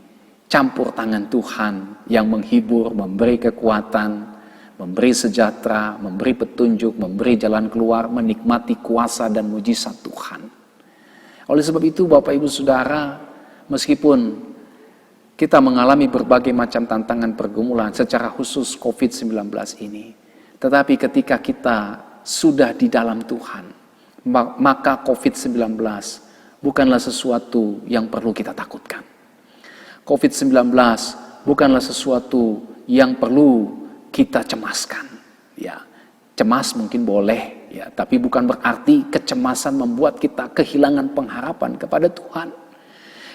campur tangan Tuhan yang menghibur, memberi kekuatan, memberi sejahtera, memberi petunjuk, memberi jalan keluar, menikmati kuasa dan mujizat Tuhan. Oleh sebab itu, Bapak Ibu Saudara, meskipun kita mengalami berbagai macam tantangan pergumulan, secara khusus COVID-19 ini, tetapi ketika kita sudah di dalam Tuhan, maka COVID-19 bukanlah sesuatu yang perlu kita takutkan. COVID-19 bukanlah sesuatu yang perlu kita cemaskan. Ya, cemas mungkin boleh, ya, tapi bukan berarti kecemasan membuat kita kehilangan pengharapan kepada Tuhan.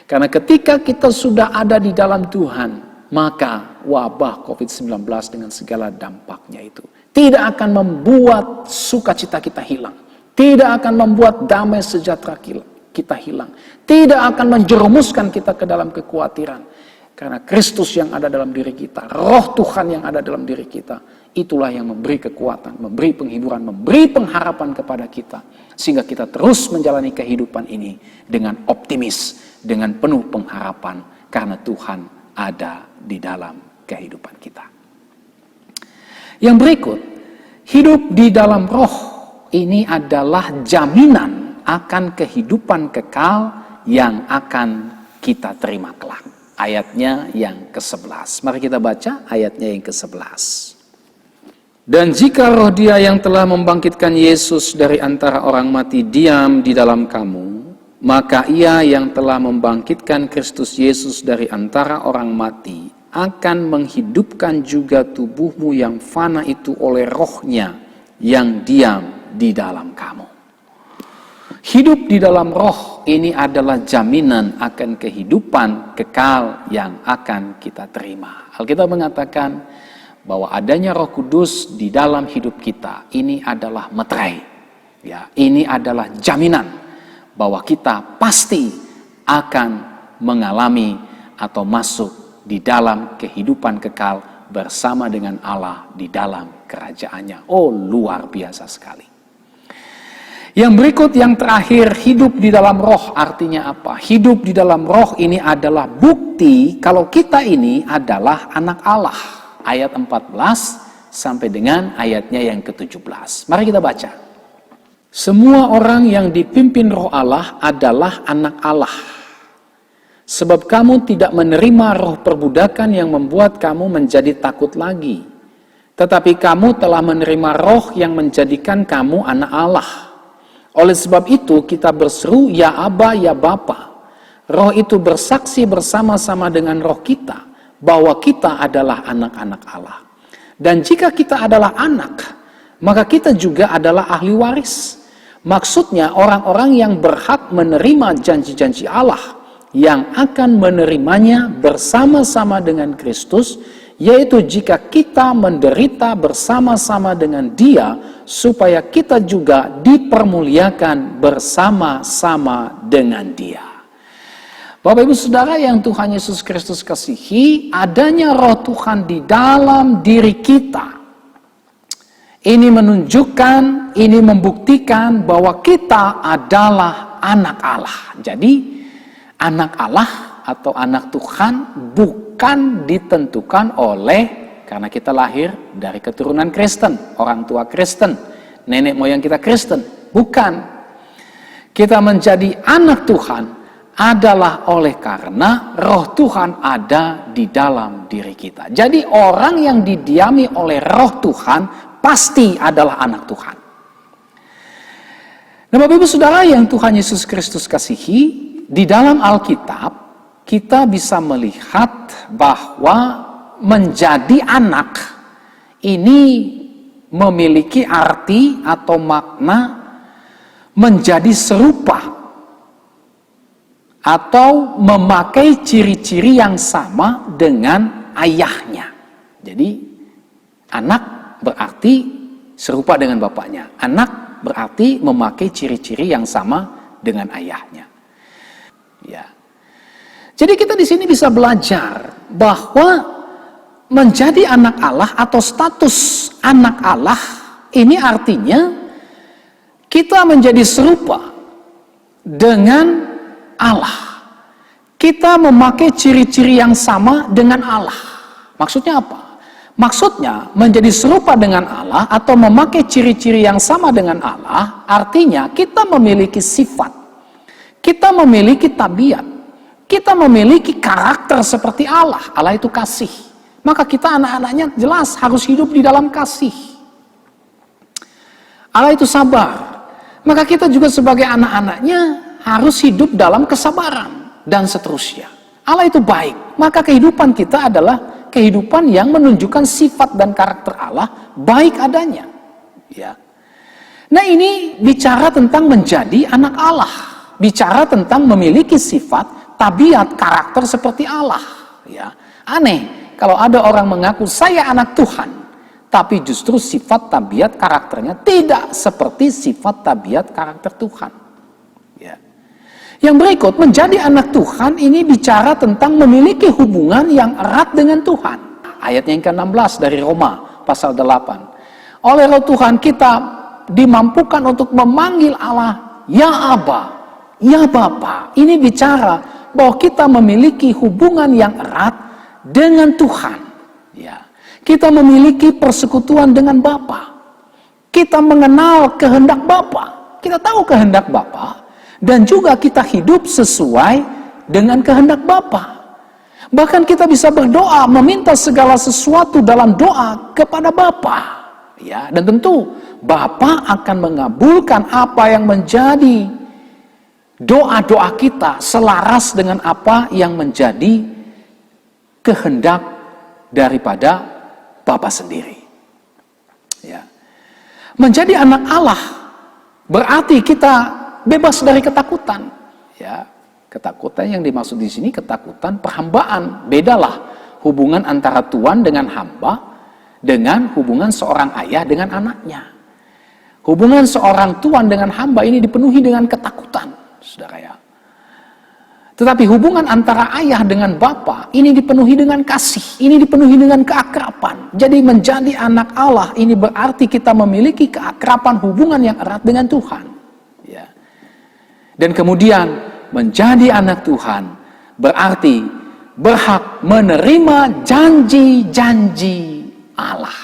Karena ketika kita sudah ada di dalam Tuhan, maka wabah COVID-19 dengan segala dampaknya itu tidak akan membuat sukacita kita hilang, tidak akan membuat damai sejahtera kita hilang, tidak akan menjerumuskan kita ke dalam kekhawatiran. Karena Kristus yang ada dalam diri kita, Roh Tuhan yang ada dalam diri kita, itulah yang memberi kekuatan, memberi penghiburan, memberi pengharapan kepada kita. Sehingga kita terus menjalani kehidupan ini dengan optimis, dengan penuh pengharapan, karena Tuhan ada di dalam kehidupan kita. Yang berikut, hidup di dalam Roh ini adalah jaminan akan kehidupan kekal yang akan kita terima kelak. Ayatnya yang ke-11. Mari kita baca ayatnya yang ke-11. Dan jika roh Dia yang telah membangkitkan Yesus dari antara orang mati diam di dalam kamu, maka Ia yang telah membangkitkan Kristus Yesus dari antara orang mati akan menghidupkan juga tubuhmu yang fana itu oleh Roh-Nya yang diam di dalam kamu. Hidup di dalam Roh ini adalah jaminan akan kehidupan kekal yang akan kita terima. Alkitab mengatakan bahwa adanya Roh Kudus di dalam hidup kita ini adalah meterai. Ya, ini adalah jaminan bahwa kita pasti akan mengalami atau masuk di dalam kehidupan kekal bersama dengan Allah di dalam kerajaannya. Oh, luar biasa sekali. Yang berikut, yang terakhir, hidup di dalam Roh artinya apa? Hidup di dalam Roh ini adalah bukti kalau kita ini adalah anak Allah. Ayat 14 sampai dengan ayatnya yang ke-17. Mari kita baca. Semua orang yang dipimpin Roh Allah adalah anak Allah. Sebab kamu tidak menerima roh perbudakan yang membuat kamu menjadi takut lagi. Tetapi kamu telah menerima Roh yang menjadikan kamu anak Allah. Oleh sebab itu kita berseru, ya Aba, ya Bapa. Roh itu bersaksi bersama-sama dengan roh kita bahwa kita adalah anak-anak Allah. Dan jika kita adalah anak, maka kita juga adalah ahli waris. Maksudnya orang-orang yang berhak menerima janji-janji Allah, yang akan menerimanya bersama-sama dengan Kristus, yaitu jika kita menderita bersama-sama dengan Dia, supaya kita juga dipermuliakan bersama-sama dengan Dia. Bapak Ibu Saudara yang Tuhan Yesus Kristus kasihi, adanya Roh Tuhan di dalam diri kita, ini menunjukkan, ini membuktikan bahwa kita adalah anak Allah. Jadi, anak Allah atau anak Tuhan bukan ditentukan oleh, karena kita lahir dari keturunan Kristen, orang tua Kristen, nenek moyang kita Kristen. Bukan. Kita menjadi anak Tuhan adalah oleh karena Roh Tuhan ada di dalam diri kita. Jadi orang yang didiami oleh Roh Tuhan pasti adalah anak Tuhan. Nah, Bapak Ibu Saudara yang Tuhan Yesus Kristus kasihi, di dalam Alkitab kita bisa melihat bahwa menjadi anak ini memiliki arti atau makna menjadi serupa atau memakai ciri-ciri yang sama dengan ayahnya. Jadi anak berarti serupa dengan bapaknya. Anak berarti memakai ciri-ciri yang sama dengan ayahnya. Ya. Jadi kita di sini bisa belajar bahwa menjadi anak Allah atau status anak Allah ini artinya kita menjadi serupa dengan Allah. Kita memakai ciri-ciri yang sama dengan Allah. Maksudnya apa? Maksudnya menjadi serupa dengan Allah atau memakai ciri-ciri yang sama dengan Allah, artinya kita memiliki sifat, kita memiliki tabiat, kita memiliki karakter seperti Allah. Allah itu kasih. Maka kita anak-anaknya jelas harus hidup di dalam kasih. Allah itu sabar. Maka kita juga sebagai anak-anaknya harus hidup dalam kesabaran dan seterusnya. Allah itu baik. Maka kehidupan kita adalah kehidupan yang menunjukkan sifat dan karakter Allah baik adanya. Ya. Nah, ini bicara tentang menjadi anak Allah. Bicara tentang memiliki sifat, tabiat, karakter seperti Allah. Ya. Aneh kalau ada orang mengaku saya anak Tuhan, tapi justru sifat, tabiat, karakternya tidak seperti sifat, tabiat, karakter Tuhan. Ya. Yang berikut, menjadi anak Tuhan ini bicara tentang memiliki hubungan yang erat dengan Tuhan. Ayatnya yang ke-16 dari Roma pasal 8. Oleh Roh Tuhan kita dimampukan untuk memanggil Allah ya Aba, ya Bapa. Ini bicara bahwa kita memiliki hubungan yang erat dengan Tuhan. Ya. Kita memiliki persekutuan dengan Bapa. Kita mengenal kehendak Bapa. Kita tahu kehendak Bapa. Dan juga kita hidup sesuai dengan kehendak Bapa. Bahkan kita bisa berdoa, meminta segala sesuatu dalam doa kepada Bapa. Ya, dan tentu Bapa akan mengabulkan apa yang menjadi doa-doa kita selaras dengan apa yang menjadi kehendak daripada Bapa sendiri. Ya. Menjadi anak Allah berarti kita bebas dari ketakutan. Ya, ketakutan yang dimaksud di sini ketakutan perhambaan. Bedalah hubungan antara tuan dengan hamba dengan hubungan seorang ayah dengan anaknya. Hubungan seorang tuan dengan hamba ini dipenuhi dengan ketakutan, saudara ya. Tetapi hubungan antara ayah dengan bapa ini dipenuhi dengan kasih, ini dipenuhi dengan keakraban. Jadi menjadi anak Allah ini berarti kita memiliki keakraban hubungan yang erat dengan Tuhan. Ya. Dan kemudian menjadi anak Tuhan berarti berhak menerima janji-janji Allah.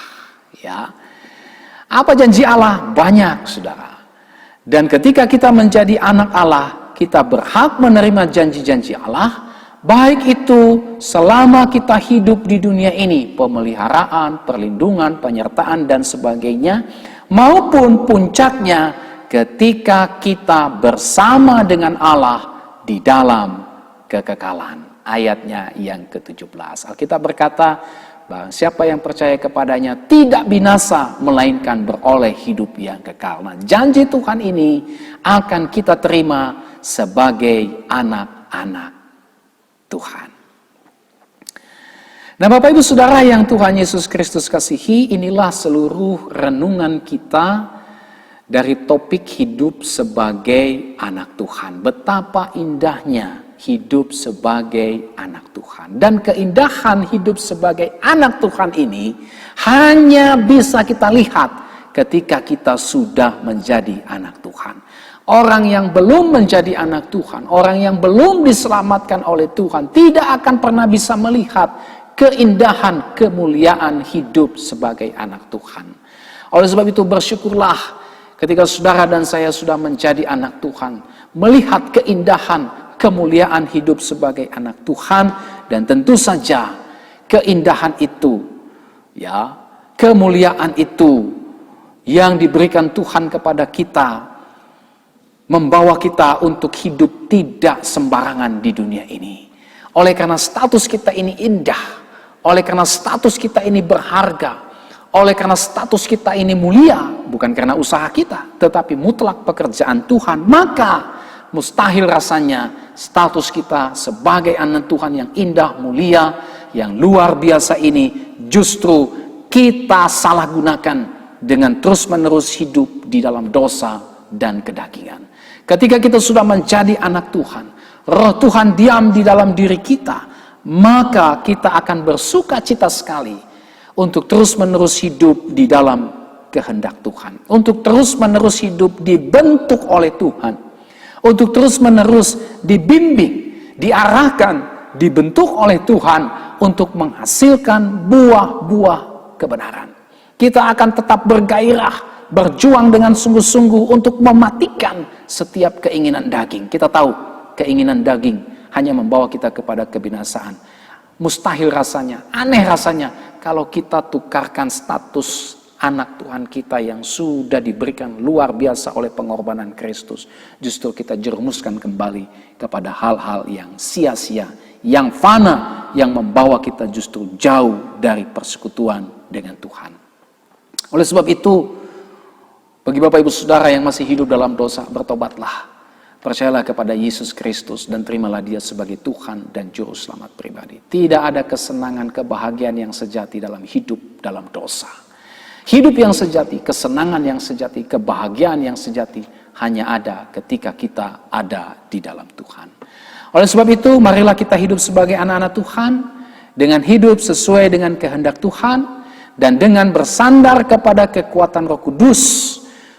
Ya. Apa janji Allah? Banyak, saudara. Dan ketika kita menjadi anak Allah, kita berhak menerima janji-janji Allah, baik itu selama kita hidup di dunia ini, pemeliharaan, perlindungan, penyertaan, dan sebagainya, maupun puncaknya ketika kita bersama dengan Allah di dalam kekekalan. Ayatnya yang ke-17. Alkitab berkata, bahwa siapa yang percaya kepadanya tidak binasa, melainkan beroleh hidup yang kekal. Nah, janji Tuhan ini akan kita terima sebagai anak-anak Tuhan. Nah, Bapak Ibu Saudara yang Tuhan Yesus Kristus kasihi, inilah seluruh renungan kita dari topik hidup sebagai anak Tuhan. Betapa indahnya hidup sebagai anak Tuhan. Dan keindahan hidup sebagai anak Tuhan ini hanya bisa kita lihat ketika kita sudah menjadi anak Tuhan. Orang yang belum menjadi anak Tuhan, orang yang belum diselamatkan oleh Tuhan, tidak akan pernah bisa melihat keindahan, kemuliaan hidup sebagai anak Tuhan. Oleh sebab itu bersyukurlah ketika saudara dan saya sudah menjadi anak Tuhan, melihat keindahan, kemuliaan hidup sebagai anak Tuhan, dan tentu saja keindahan itu, ya, kemuliaan itu yang diberikan Tuhan kepada kita, membawa kita untuk hidup tidak sembarangan di dunia ini. Oleh karena status kita ini indah, oleh karena status kita ini berharga, oleh karena status kita ini mulia, bukan karena usaha kita, tetapi mutlak pekerjaan Tuhan, maka mustahil rasanya status kita sebagai anak Tuhan yang indah, mulia, yang luar biasa ini justru kita salah gunakan dengan terus-menerus hidup di dalam dosa dan kedagingan. Ketika kita sudah menjadi anak Tuhan, Roh Tuhan diam di dalam diri kita, maka kita akan bersuka cita sekali untuk terus-menerus hidup di dalam kehendak Tuhan, untuk terus-menerus hidup dibentuk oleh Tuhan, untuk terus-menerus dibimbing, diarahkan, dibentuk oleh Tuhan untuk menghasilkan buah-buah kebenaran. Kita akan tetap bergairah, berjuang dengan sungguh-sungguh untuk mematikan setiap keinginan daging. Kita tahu keinginan daging hanya membawa kita kepada kebinasaan. Mustahil rasanya, aneh rasanya kalau kita tukarkan status anak Tuhan kita yang sudah diberikan luar biasa oleh pengorbanan Kristus. Justru kita jerumuskan kembali kepada hal-hal yang sia-sia, yang fana, yang membawa kita justru jauh dari persekutuan dengan Tuhan. Oleh sebab itu, bagi Bapak Ibu Saudara yang masih hidup dalam dosa, bertobatlah. Percayalah kepada Yesus Kristus dan terimalah Dia sebagai Tuhan dan Juru Selamat pribadi. Tidak ada kesenangan, kebahagiaan yang sejati dalam hidup dalam dosa. Hidup yang sejati, kesenangan yang sejati, kebahagiaan yang sejati hanya ada ketika kita ada di dalam Tuhan. Oleh sebab itu, marilah kita hidup sebagai anak-anak Tuhan dengan hidup sesuai dengan kehendak Tuhan dan dengan bersandar kepada kekuatan Roh Kudus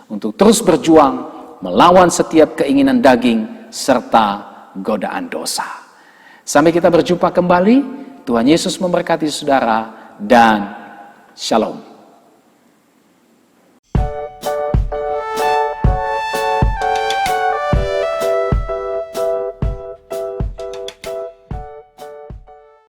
untuk terus berjuang melawan setiap keinginan daging serta godaan dosa. Sampai kita berjumpa kembali, Tuhan Yesus memberkati saudara dan shalom.